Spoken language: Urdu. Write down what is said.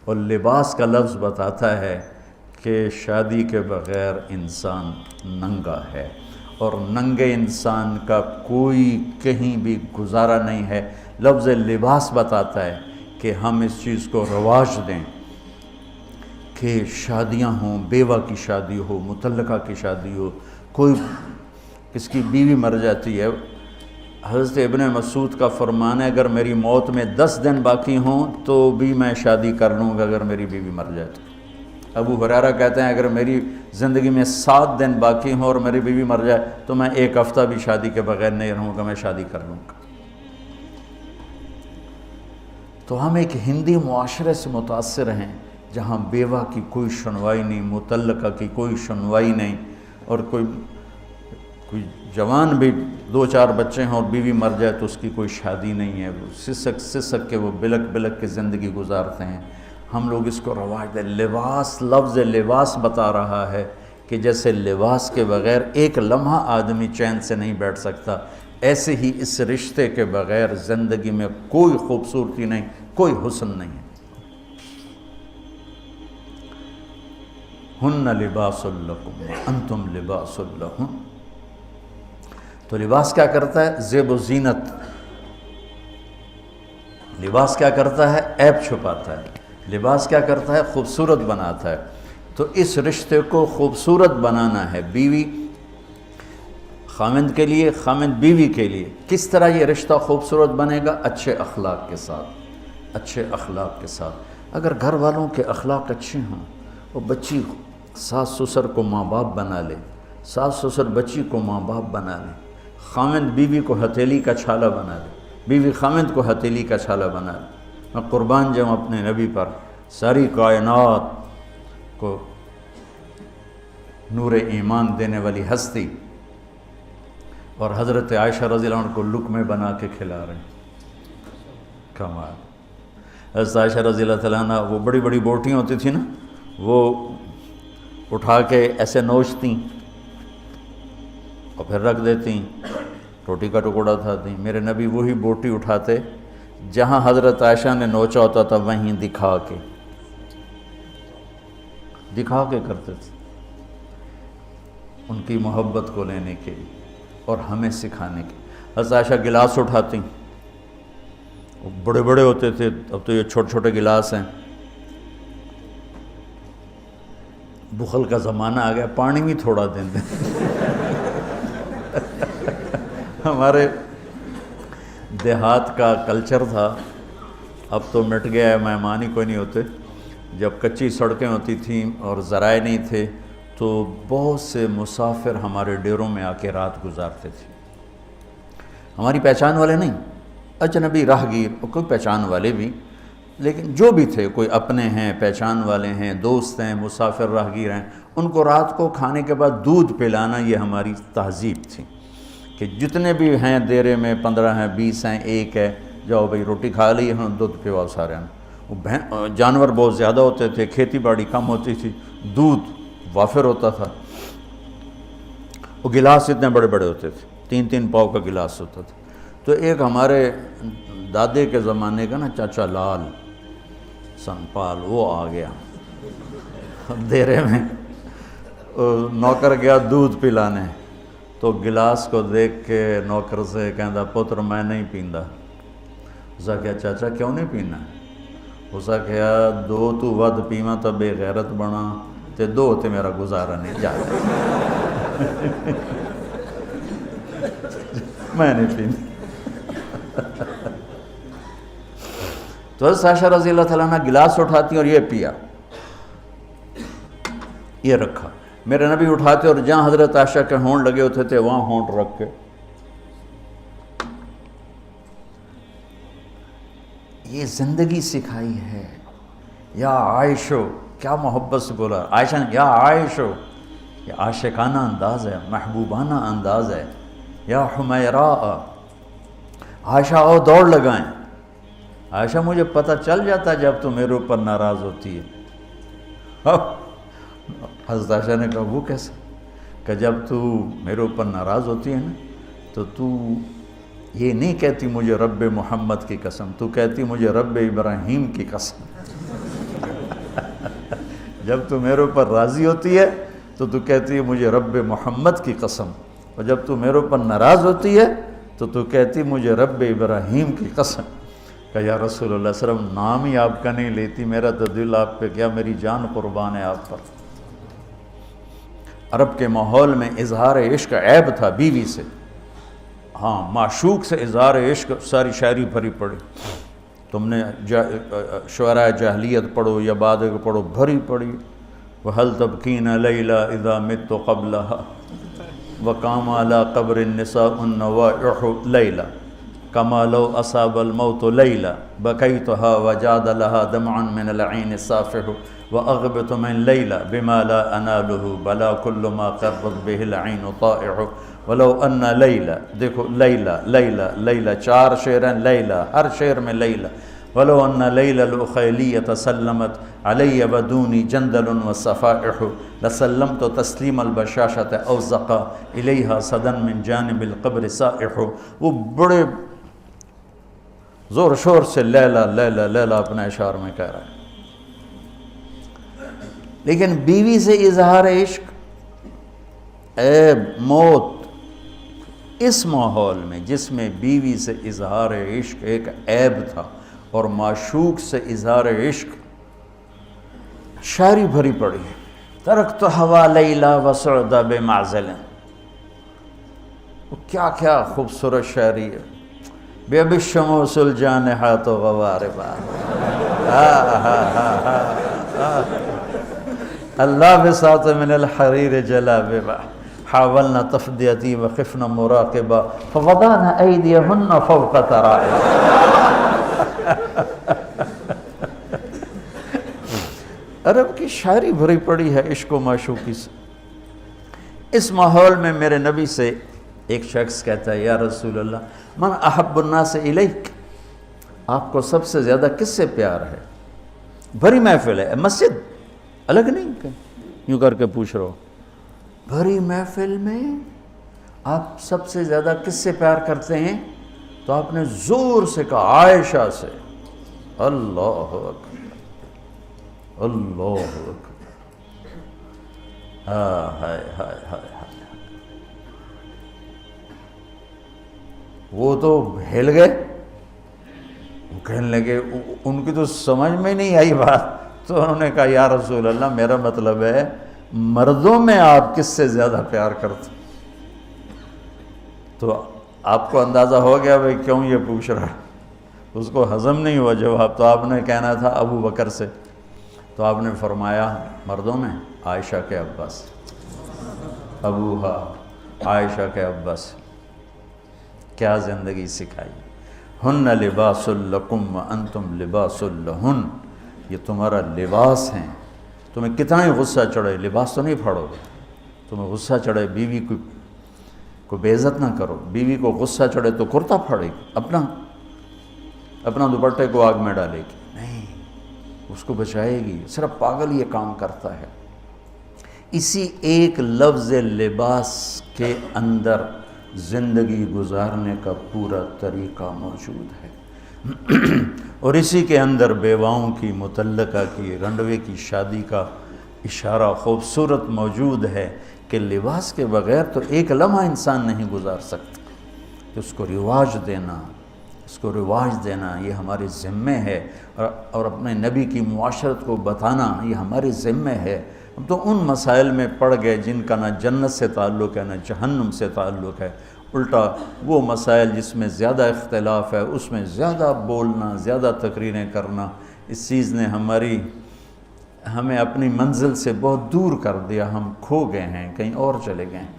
اور لباس کا لفظ بتاتا ہے کہ شادی کے بغیر انسان ننگا ہے، اور ننگے انسان کا کوئی کہیں بھی گزارا نہیں ہے۔ لفظ لباس بتاتا ہے کہ ہم اس چیز کو رواج دیں کہ شادیاں ہوں، بیوہ کی شادی ہو، مطلقہ کی شادی ہو، کوئی کس کی بیوی مر جاتی ہے، حضرت ابن مسعود کا فرمان ہے اگر میری موت میں 10 دن باقی ہوں تو بھی میں شادی کر لوں گا اگر میری بیوی مر جائے تو۔ ابو ہریرہ کہتے ہیں اگر میری زندگی میں 7 دن باقی ہوں اور میری بیوی مر جائے تو میں 1 ہفتہ بھی شادی کے بغیر نہیں رہوں گا، میں شادی کر لوں گا۔ تو ہم ایک ہندی معاشرے سے متاثر ہیں جہاں بیوہ کی کوئی سنوائی نہیں، مطلقہ کی کوئی سنوائی نہیں، اور کوئی جوان بھی 2-4 بچے ہیں اور بیوی مر جائے تو اس کی کوئی شادی نہیں ہے، وہ سسک کے وہ بلک بلک کے زندگی گزارتے ہیں۔ ہم لوگ اس کو رواج دیں۔ لباس، لفظ لباس بتا رہا ہے کہ جیسے لباس کے بغیر ایک لمحہ آدمی چین سے نہیں بیٹھ سکتا، ایسے ہی اس رشتے کے بغیر زندگی میں کوئی خوبصورتی نہیں، کوئی حسن نہیں ہے۔ ہن لباس لکم وانتم لباس لہن۔ تو لباس کیا کرتا ہے؟ زیب و زینت۔ لباس کیا کرتا ہے؟ عیب چھپاتا ہے۔ لباس کیا کرتا ہے؟ خوبصورت بناتا ہے۔ تو اس رشتے کو خوبصورت بنانا ہے، بیوی خاوند کے لیے، خاوند بیوی کے لیے۔ کس طرح یہ رشتہ خوبصورت بنے گا؟ اچھے اخلاق کے ساتھ، اچھے اخلاق کے ساتھ۔ اگر گھر والوں کے اخلاق اچھے ہوں، اور بچی ساس سسر کو ماں باپ بنا لے، ساس سسر بچی کو ماں باپ بنا لے، خاوند بیوی کو ہتھیلی کا چھالا بنا لے، بیوی خاوند کو ہتھیلی کا چھالا بنا لے۔ میں قربان جاؤں اپنے نبی پر، ساری کائنات کو نور ایمان دینے والی ہستی، اور حضرت عائشہ رضی اللہ عنہ کو لقمے بنا کے کھلا رہے ہیں۔ کمال۔ حضرت عائشہ رضی اللہ تعالیٰ عنہ، وہ بڑی بڑی بوٹیاں ہوتی تھیں نا، وہ اٹھا کے ایسے نوچتیں اور پھر رکھ دیتیں، روٹی کا ٹکڑا اٹھاتیں۔ میرے نبی وہی بوٹی اٹھاتے جہاں حضرت عائشہ نے نوچا ہوتا تھا، وہیں دکھا کے کرتے تھے، ان کی محبت کو لینے کے لیے اور ہمیں سکھانے کے۔ حضرت عائشہ گلاس اٹھاتی، وہ بڑے بڑے ہوتے تھے، اب تو یہ چھوٹے چھوٹے گلاس ہیں۔ بخل کا زمانہ آ گیا، پانی بھی تھوڑا دیں دیں۔ ہمارے دیہات کا کلچر تھا، اب تو مٹ گیا ہے، مہمان ہی کوئی نہیں ہوتے۔ جب کچی سڑکیں ہوتی تھیں اور ذرائع نہیں تھے تو بہت سے مسافر ہمارے ڈیروں میں آ کے رات گزارتے تھے، ہماری پہچان والے نہیں، اجنبی راہگیر، اور کوئی پہچان والے بھی، لیکن جو بھی تھے، کوئی اپنے ہیں، پہچان والے ہیں، دوست ہیں، مسافر راہگیر ہیں، ان کو رات کو کھانے کے بعد دودھ پلانا یہ ہماری تہذیب تھی کہ جتنے بھی ہیں دیرے میں، 15 ہیں، 20 ہیں، 1 ہے، جاؤ بھائی روٹی کھا لی ہے، دودھ پلاؤ سارے ہیں۔ وہ جانور بہت زیادہ ہوتے تھے، کھیتی باڑی کم ہوتی تھی، دودھ وافر ہوتا تھا۔ وہ گلاس اتنے بڑے بڑے ہوتے تھے، 3-3 پاؤ کا گلاس ہوتا تھا۔ تو ایک ہمارے دادے کے زمانے کا نا چاچا لال سنپال، وہ آ گیا دیرے میں، نوکر گیا دودھ پلانے، تو گلاس کو دیکھ کے نوکر سے کہندا پتر میں نہیں پیندا۔ اسا کہا چاچا کیوں نہیں پینا؟ اسا کہا 2 تو ود پیواں تو بے غیرت بنا، تے 2 تے میرا گزارا نہیں جاتا۔ میں نہیں پیندا۔ تو حضرت عائشہ رضی اللہ تعالیٰ عنہ گلاس اٹھاتی اور یہ پیا، یہ رکھا۔ میرے نبی اٹھاتے اور جہاں حضرت عائشہ کے ہونٹ لگے ہوتے تھے وہاں ہونٹ رکھ کے یہ زندگی سکھائی ہے۔ یا عائشو، کیا محبت سے بولا عائشہ نے، یا عائشو، یہ عاشقانہ انداز ہے، محبوبانہ انداز ہے۔ یا حمیراء، عائشہ آؤ دوڑ لگائیں۔ عائشہ مجھے پتہ چل جاتا ہے جب تو میرے اوپر ناراض ہوتی ہے۔ حضرت عائشہ نے کہا وہ کیسے؟ کہ جب تو میرے اوپر ناراض ہوتی ہے نا تو یہ نہیں کہتی مجھے رب محمد کی قسم، تو کہتی مجھے رب ابراہیم کی قسم۔ جب تو میرے اوپر راضی ہوتی ہے تو کہتی ہے مجھے رب محمد کی قسم، اور جب تو میرے اوپر ناراض ہوتی ہے تو کہتی مجھے رب ابراہیم کی قسم۔ کہ یا رسول اللہ صلی اللہ علیہ وسلم نام ہی آپ کا نہیں لیتی، میرا تو دل آپ پہ کیا، میری جان قربان ہے آپ پر۔ عرب کے ماحول میں اظہار عشق عیب تھا بیوی سے، ہاں معشوق سے اظہار عشق ساری شاعری بھری پڑی، تم نے شعراء جاہلیت پڑھو یا بعد کو پڑھو، بھری پڑی۔ وَهَلْ تَبْكِينَ لَيْلَا إِذَا مِتُّ قَبْلَهَا وَقَامَ عَلَىٰ قَبْرِ النِّسَاءُ النَّوَائِحُ لَيْلَا كَمَا لَوْ أَصَابَ الْمَوْتُ لَيْلَا بَكَيْتُهَا وَجَادَ لَهَا دَمْعًا مِنَ الْعَيْنِ الصَّافِحُ وَأَغْبِطُ مِنْ لَيْلَا بِمَا لَا أَنَالُهُ بَلَا كُلُّ مَا قَرَّتْ بِهِ الْعَيْنُ طَائِعُ وَلَوْ أَنَّ لَيْلَا، دیکھو لیلہ لیلہ لیلہ، چار شعر ہیں لیلہ، ہر شعر میں لیلہ۔ وَلَوْ أَنَّ لَيْلَ الْأُخَيْلِيَّةَ سَلَّمَتْ عَلَيَّ وَدُونِي جَنْدَلٌ وَصَفَائِحُ لَسَلَّمْتُ تَسْلِيمَ الْبَشَاشَةِ أَوْ زَقَا إِلَيْهَا صَدًا مِنْ جَانِبِ الْقَبْرِ سَائِحُ۔ وہ بڑے زور شور سے لیلہ لیلہ لیلہ اپنے اشعار میں کہہ رہا ہے، لیکن بیوی سے اظہار عشق عیب، موت، اس ماحول میں جس میں بیوی سے اظہار عشق ایک عیب تھا اور معشوق سے اظہار عشق شاعری بھری پڑی ہے۔ ترکت ہوا لیلا وسعد بمعزل، کیا کیا خوبصورت شاعری ہے۔ بے بالشموس الجانحات غواربا، اللہ بساط من الحریر جلاببا حاولنا تفدیتی وخفنا مراقبا فوضعنا ایدیہن فوق ترائب۔ عرب کی شاعری بھری پڑی ہے عشق و معشوقی سے۔ اس ماحول میں میرے نبی سے ایک شخص کہتا ہے یا رسول اللہ من احب الناس الیک، آپ کو سب سے زیادہ کس سے پیار ہے؟ بھری محفل ہے، مسجد الگ نہیں کہ یوں کر کے پوچھ رہا ہو، بھری محفل میں آپ سب سے زیادہ کس سے پیار کرتے ہیں؟ تو آپ نے زور سے کہا عائشہ سے۔ اللہ اکبر اللہ اکبر، ہائے ہائے ہائے ہائے، وہ تو ہل گئے، وہ کہنے لگے، ان کی تو سمجھ میں نہیں آئی بات، تو انہوں نے کہا یا رسول اللہ میرا مطلب ہے مردوں میں آپ کس سے زیادہ پیار کرتے؟ تو آپ کو اندازہ ہو گیا بھئی کیوں یہ پوچھ رہا، اس کو ہضم نہیں ہوا جواب، تو آپ نے کہنا تھا ابو بکر سے، تو آپ نے فرمایا مردوں میں عائشہ کے ابا سے، ابوہا عائشہ کے ابا سے۔ کیا زندگی سکھائی، ہن لباس لکم وانتم لباس لہن، یہ تمہارا لباس ہیں، تمہیں کتنا ہی غصہ چڑھے لباس تو نہیں پھاڑو گے، تمہیں غصہ چڑھے بیوی کو بے عزت نہ کرو، بیوی کو غصہ چڑھے تو کرتا پھاڑے گی، اپنا دوپٹے کو آگ میں ڈالے گی، نہیں، اس کو بچائے گی، صرف پاگل یہ کام کرتا ہے۔ اسی ایک لفظ لباس کے اندر زندگی گزارنے کا پورا طریقہ موجود ہے، اور اسی کے اندر بیواؤں کی، مطلقہ کی، رنڈوے کی شادی کا اشارہ خوبصورت موجود ہے کہ لباس کے بغیر تو ایک لمحہ انسان نہیں گزار سکتا، کہ اس کو رواج دینا یہ ہمارے ذمے ہے، اور اپنے نبی کی معاشرت کو بتانا یہ ہمارے ذمے ہے۔ ہم تو ان مسائل میں پڑ گئے جن کا نہ جنت سے تعلق ہے نہ جہنم سے تعلق ہے، الٹا وہ مسائل جس میں زیادہ اختلاف ہے اس میں زیادہ بولنا، زیادہ تقریریں کرنا، اس چیز نے ہمیں اپنی منزل سے بہت دور کر دیا، ہم کھو گئے ہیں، کہیں اور چلے گئے ہیں۔